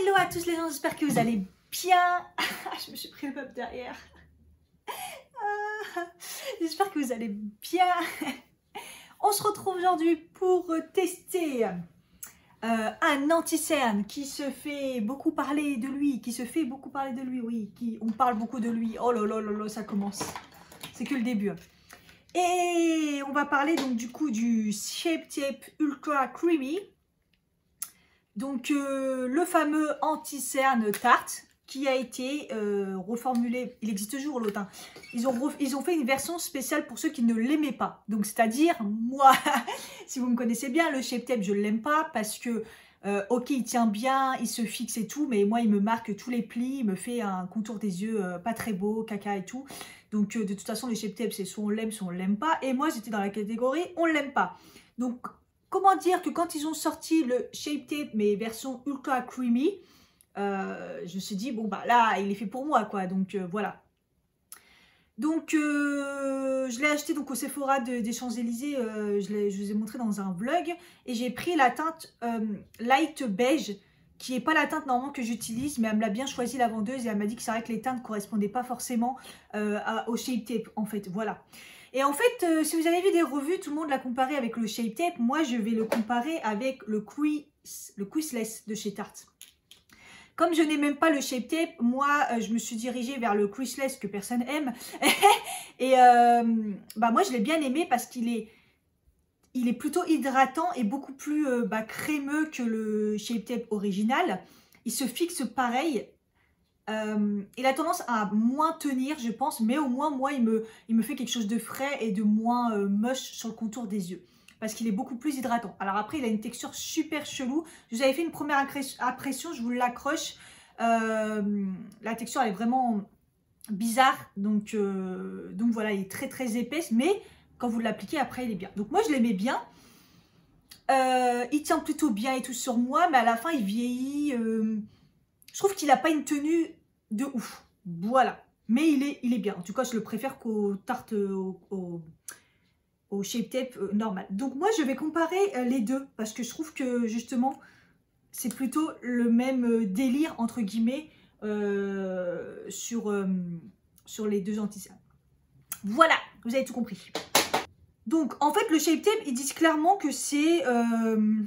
Hello à tous les gens, j'espère que vous allez bien. Je me suis pris le meuble derrière. J'espère que vous allez bien. On se retrouve aujourd'hui pour tester un anti-cerne qui se fait beaucoup parler de lui, oui, on parle beaucoup de lui. Oh là là là là, ça commence. C'est que le début. Et on va parler donc du coup du Shape Tape Ultra Creamy. Donc le fameux anti-cerne Tarte qui a été reformulé, il existe toujours l'autre, hein. Ils ont fait une version spéciale pour ceux qui ne l'aimaient pas. Donc c'est-à-dire moi, si vous me connaissez bien, le Shape Tape je ne l'aime pas parce que ok il tient bien, il se fixe et tout, mais moi il me marque tous les plis, il me fait un contour des yeux pas très beau, caca et tout. Donc de toute façon le Shape Tape c'est soit on l'aime, soit on l'aime pas. Et moi j'étais dans la catégorie on l'aime pas. Donc comment dire que quand ils ont sorti le Shape Tape, mais version ultra creamy, je me suis dit, bon bah là, il est fait pour moi, quoi. Donc voilà. Donc je l'ai acheté donc au Sephora des Champs-Élysées, je vous ai montré dans un vlog. Et j'ai pris la teinte Light Beige, qui n'est pas la teinte normalement que j'utilise, mais elle me l'a bien choisi la vendeuse. Et elle m'a dit que c'est vrai que les teintes ne correspondaient pas forcément au Shape Tape, en fait, voilà. Et en fait, si vous avez vu des revues, tout le monde l'a comparé avec le Shape Tape. Moi, je vais le comparer avec le Creaseless de chez Tarte. Comme je n'ai même pas le Shape Tape, moi, je me suis dirigée vers le Creaseless que personne aime. Et bah, moi, je l'ai bien aimé parce qu'il est plutôt hydratant et beaucoup plus crémeux que le Shape Tape original. Il se fixe pareil. Il a tendance à moins tenir, je pense, mais au moins, moi, il me fait quelque chose de frais et de moins moche sur le contour des yeux. Parce qu'il est beaucoup plus hydratant. Alors après, il a une texture super chelou. Je vous avais fait une première impression, je vous l'accroche. La texture, elle est vraiment bizarre. Donc voilà, il est très très épaisse, mais quand vous l'appliquez, après, il est bien. Donc moi, je l'aimais bien. Il tient plutôt bien et tout sur moi, mais à la fin, il vieillit. Je trouve qu'il n'a pas une tenue de ouf. Voilà. Mais il est bien. En tout cas, je le préfère qu'aux tartes au Shape Tape normal. Donc moi, je vais comparer les deux parce que je trouve que justement, c'est plutôt le même délire, entre guillemets, sur les deux anti-cernes. Voilà, vous avez tout compris. Donc, en fait, le Shape Tape, ils disent clairement que c'est le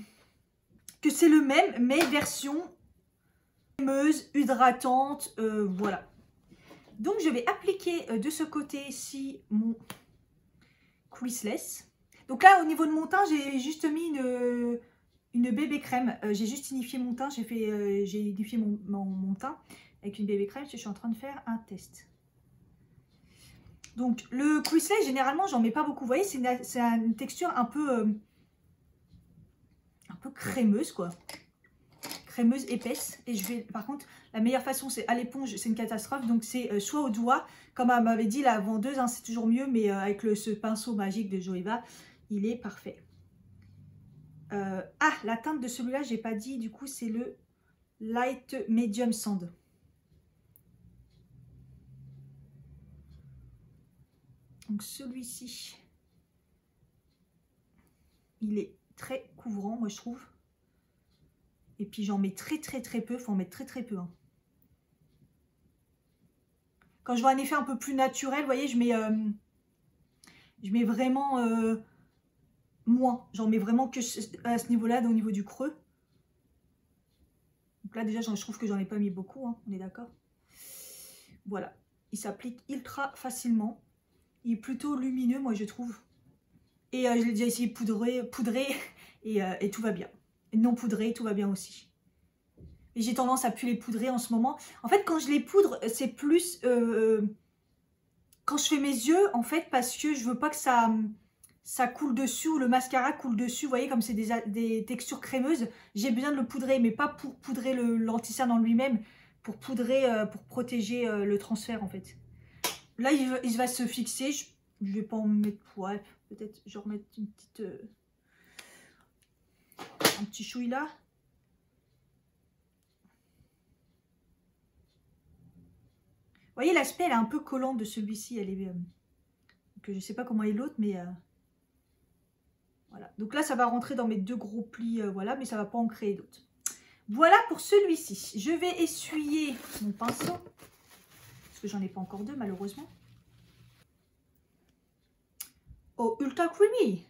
même, mais version crémeuse, hydratante, voilà. Donc je vais appliquer de ce côté-ci mon Creaseless. Donc là au niveau de mon teint, j'ai juste mis une bébé crème. J'ai juste unifié mon teint, j'ai unifié mon teint avec une bébé crème. Je suis en train de faire un test. Donc le Creaseless, généralement j'en mets pas beaucoup. Vous voyez, c'est une texture un peu crémeuse, quoi. Crémeuse épaisse. Et je vais, par contre, la meilleure façon c'est à l'éponge, c'est une catastrophe, donc c'est soit au doigt, comme elle m'avait dit la vendeuse, hein, c'est toujours mieux, mais avec ce pinceau magique de Joeva, il est parfait. Ah, la teinte de celui-là, j'ai pas dit, du coup c'est le Light Medium Sand. Donc celui-ci, il est très couvrant, moi je trouve. Et puis j'en mets très peu, faut en mettre très peu, hein. Quand je vois un effet un peu plus naturel, vous voyez, je mets vraiment moins. J'en mets vraiment que à ce niveau-là, au niveau du creux. Donc là, déjà, je trouve que j'en ai pas mis beaucoup, hein, on est d'accord. Voilà. Il s'applique ultra facilement. Il est plutôt lumineux, moi, je trouve. Et je l'ai déjà essayé poudré et tout va bien. Et non poudré, tout va bien aussi. Et j'ai tendance à plus les poudrer en ce moment. En fait, quand je les poudre, c'est plus quand je fais mes yeux, en fait, parce que je veux pas que ça coule dessus ou le mascara coule dessus. Vous voyez, comme c'est des textures crémeuses, j'ai besoin de le poudrer, mais pas pour poudrer l'anti-cerne en lui-même, pour poudrer, pour protéger le transfert, en fait. Là, il va se fixer. Je vais pas en mettre, ouais, peut-être je vais remettre une petite, un petit chouille là. Vous voyez, l'aspect, elle est un peu collante de celui-ci. Elle est, que je sais pas comment est l'autre, mais voilà. Donc là, ça va rentrer dans mes deux gros plis, voilà, mais ça va pas en créer d'autres. Voilà pour celui-ci. Je vais essuyer mon pinceau. Parce que j'en ai pas encore deux, malheureusement. Oh, Ultra Creamy.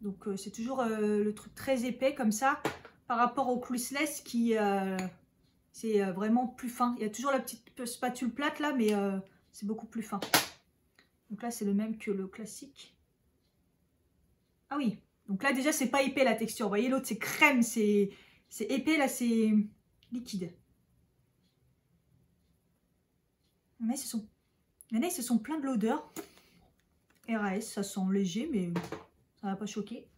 Donc, c'est toujours le truc très épais comme ça. Par rapport au Creaseless qui... c'est vraiment plus fin. Il y a toujours la petite spatule plate là, mais c'est beaucoup plus fin. Donc là, c'est le même que le classique. Ah oui. Donc là, déjà, c'est pas épais la texture. Vous voyez, l'autre, c'est crème, c'est épais. Là, c'est liquide. Mais il y en a, ils se sont plein de l'odeur. RAS, ça sent léger, mais ça va pas choquer.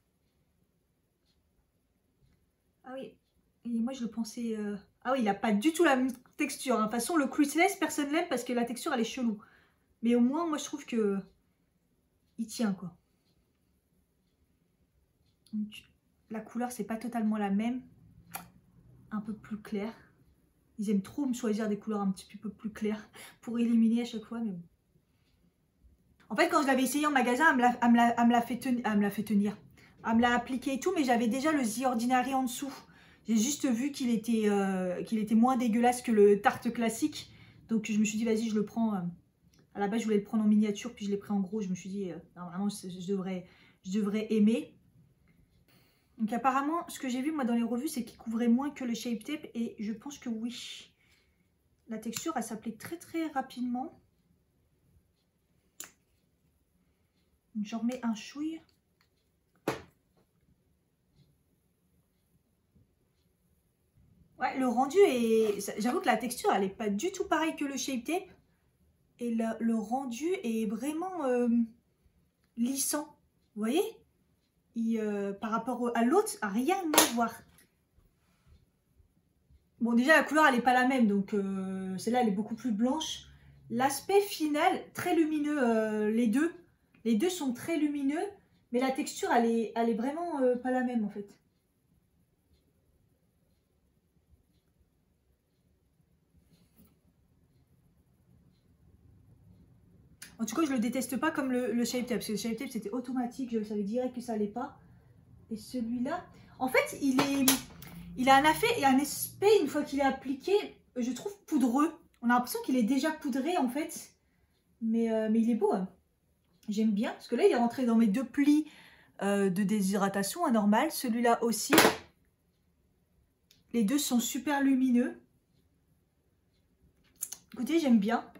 Ah oui. Et moi, je le pensais... Ah oui, il n'a pas du tout la même texture. Hein. De toute façon, le Creaseless, personne l'aime parce que la texture, elle est chelou. Mais au moins, moi, je trouve que il tient, quoi. Donc, la couleur, c'est pas totalement la même. Un peu plus clair. Ils aiment trop me choisir des couleurs un petit peu plus claires pour éliminer à chaque fois. Mais bon. En fait, quand je l'avais essayé en magasin, elle me l'a fait tenir. Elle me l'a appliqué et tout, mais j'avais déjà le The Ordinary en dessous. J'ai juste vu qu'il était moins dégueulasse que le Tarte classique. Donc, je me suis dit, vas-y, je le prends. À la base, je voulais le prendre en miniature, puis je l'ai pris en gros. Je me suis dit, normalement, je devrais aimer. Donc apparemment, ce que j'ai vu moi dans les revues, c'est qu'il couvrait moins que le Shape Tape. Et je pense que oui. La texture, elle s'applique très très rapidement. Donc j'en remets un chouille. Ouais, le rendu est... J'avoue que la texture, elle n'est pas du tout pareille que le Shape Tape. Et le rendu est vraiment lissant. Vous voyez? Par rapport à l'autre, rien à voir. Bon, déjà, la couleur, elle n'est pas la même. Donc, celle-là, elle est beaucoup plus blanche. L'aspect final, très lumineux, les deux. Les deux sont très lumineux. Mais la texture, elle est vraiment pas la même, en fait. En tout cas, je le déteste pas comme le Shape Tape. Parce que le Shape Tape, c'était automatique. Je le savais direct que ça allait pas. Et celui-là, en fait, il a un aspect, une fois qu'il est appliqué, je trouve poudreux. On a l'impression qu'il est déjà poudré, en fait. Mais il est beau. Hein. J'aime bien. Parce que là, il est rentré dans mes deux plis de déshydratation, hein, normal. Celui-là aussi. Les deux sont super lumineux. Écoutez, j'aime bien.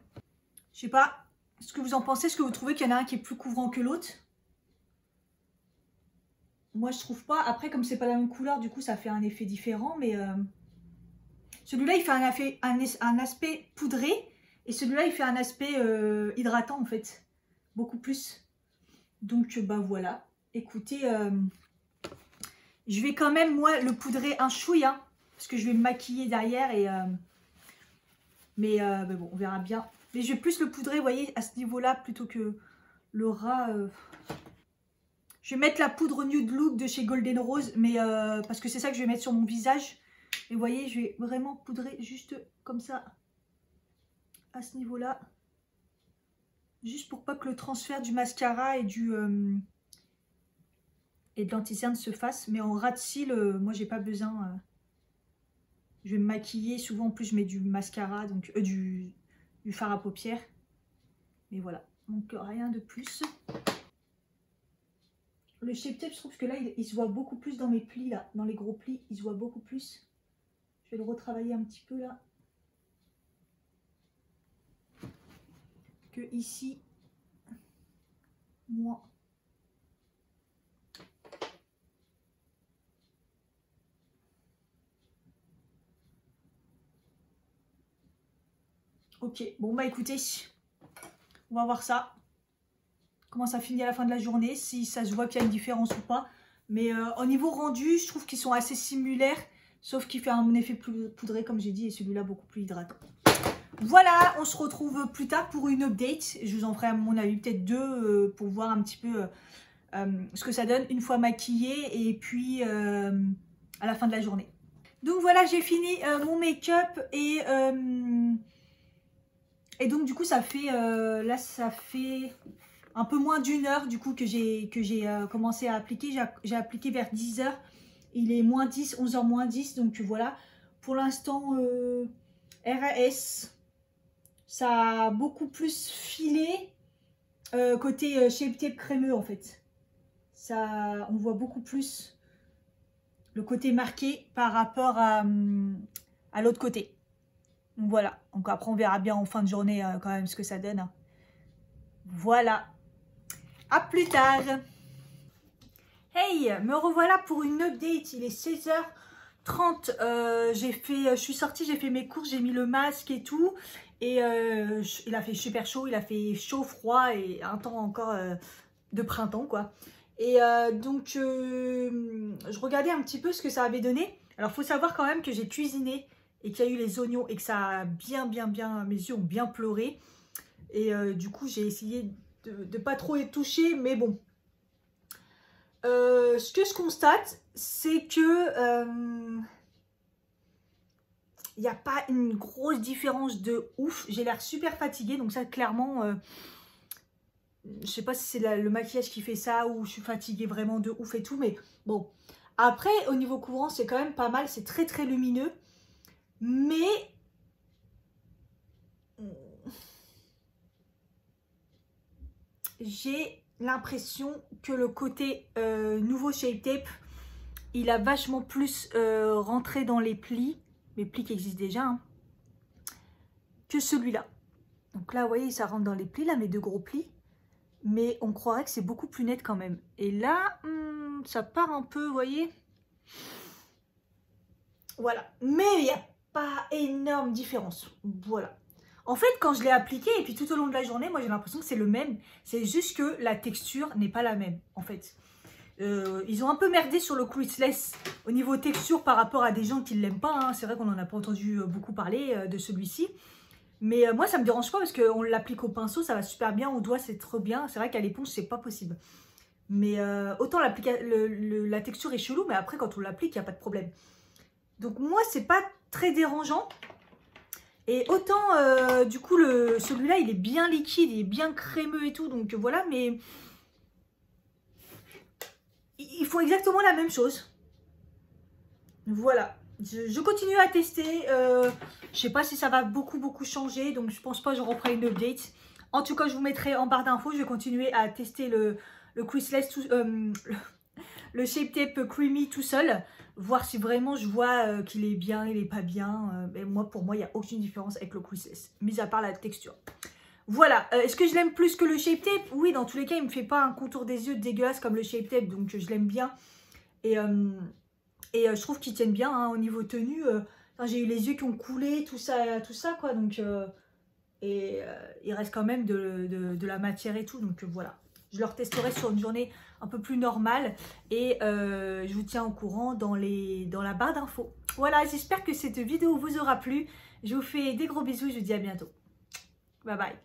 Je sais pas ce que vous en pensez. Est-ce que vous trouvez qu'il y en a un qui est plus couvrant que l'autre? Moi, je trouve pas. Après, comme c'est pas la même couleur, du coup, ça fait un effet différent. Mais celui-là, il fait un aspect poudré. Et celui-là, il fait un aspect hydratant, en fait. Beaucoup plus. Donc, bah voilà. Écoutez, je vais quand même, moi, le poudrer un chouille. Hein, parce que je vais me maquiller derrière. Et, mais bon, on verra bien. Mais je vais plus le poudrer, vous voyez, à ce niveau-là, plutôt que le ras. Je vais mettre la poudre Nude Look de chez Golden Rose, mais parce que c'est ça que je vais mettre sur mon visage. Et vous voyez, je vais vraiment poudrer juste comme ça, à ce niveau-là. Juste pour pas que le transfert du mascara et de l'anti-cerne se fasse. Mais en ras de cils, moi, j'ai pas besoin. Je vais me maquiller. Souvent, en plus, je mets du mascara, donc du fard à paupières. Mais voilà, donc rien de plus. Le Shape Tape, je trouve que là, il se voit beaucoup plus dans mes plis, là. Dans les gros plis, il se voit beaucoup plus. Je vais le retravailler un petit peu, là. Que ici. Moi. Ok, bon bah écoutez, on va voir ça. Comment ça finit à la fin de la journée, si ça se voit qu'il y a une différence ou pas. Mais au niveau rendu, je trouve qu'ils sont assez similaires, sauf qu'il fait un effet plus poudré, comme j'ai dit, et celui-là beaucoup plus hydratant. Voilà, on se retrouve plus tard pour une update. Je vous en ferai à mon avis peut-être deux pour voir un petit peu ce que ça donne une fois maquillée et puis à la fin de la journée. Donc voilà, j'ai fini mon make-up et donc du coup ça fait là ça fait un peu moins d'1 heure du coup que j'ai commencé à appliquer. J'ai appliqué vers 10 h Il est moins 10, 11h moins 10. Donc voilà, pour l'instant, RAS, ça a beaucoup plus filé côté Shape Tape crémeux en fait. Ça, on voit beaucoup plus le côté marqué par rapport à l'autre côté. Donc voilà, donc après on verra bien en fin de journée quand même ce que ça donne. Voilà, à plus tard. Hey, me revoilà pour une update, il est 16h30, je suis sortie, j'ai fait mes courses, j'ai mis le masque et tout. Et il a fait super chaud, il a fait chaud, froid et un temps encore de printemps quoi. Et donc je regardais un petit peu ce que ça avait donné. Alors il faut savoir quand même que j'ai cuisiné et qu'il y a eu les oignons et que ça a bien, mes yeux ont bien pleuré. Et du coup j'ai essayé de pas trop y toucher, mais bon. Ce que je constate, c'est que il n'y a pas une grosse différence de ouf. J'ai l'air super fatiguée, donc ça clairement, je sais pas si c'est le maquillage qui fait ça ou je suis fatiguée vraiment de ouf et tout, mais bon. Après, au niveau couvrant, c'est quand même pas mal, c'est très très lumineux, mais j'ai l'impression que le côté nouveau Shape Tape, il a vachement plus rentré dans les plis qui existent déjà, hein, que celui-là. Donc là, vous voyez, ça rentre dans les plis, là, mes deux gros plis. Mais on croirait que c'est beaucoup plus net quand même. Et là, ça part un peu, vous voyez. Voilà. Mais il n'y a pas énorme différence. Voilà. En fait, quand je l'ai appliqué, et puis tout au long de la journée, moi j'ai l'impression que c'est le même. C'est juste que la texture n'est pas la même, en fait. Ils ont un peu merdé sur le Creaseless au niveau texture par rapport à des gens qui ne l'aiment pas. Hein. C'est vrai qu'on n'en a pas entendu beaucoup parler de celui-ci. Mais moi, ça ne me dérange pas parce qu'on l'applique au pinceau, ça va super bien. Au doigt, c'est trop bien. C'est vrai qu'à l'éponge, c'est pas possible. Mais autant la texture est chelou, mais après, quand on l'applique, il n'y a pas de problème. Donc moi, c'est pas très dérangeant. Et autant, du coup, celui-là, il est bien liquide, il est bien crémeux et tout. Donc voilà, mais ils font exactement la même chose. Voilà. Je continue à tester. Je sais pas si ça va beaucoup changer. Donc je pense pas que je referai une update. En tout cas, je vous mettrai en barre d'infos. Je vais continuer à tester le Creaseless, le Shape Tape Creamy tout seul. Voir si vraiment je vois qu'il est bien, il est pas bien. Mais pour moi, il n'y a aucune différence avec le Creaseless. Mis à part la texture. Voilà. Est-ce que je l'aime plus que le Shape Tape? Oui, dans tous les cas, il ne me fait pas un contour des yeux dégueulasse comme le Shape Tape. Donc je l'aime bien. Et je trouve qu'ils tiennent bien hein, au niveau tenue. J'ai eu les yeux qui ont coulé, tout ça quoi. Donc, il reste quand même de la matière et tout. Donc voilà. Je le retesterai sur une journée un peu plus normale. Et je vous tiens au courant dans la barre d'infos. Voilà, j'espère que cette vidéo vous aura plu. Je vous fais des gros bisous. Je vous dis à bientôt. Bye bye.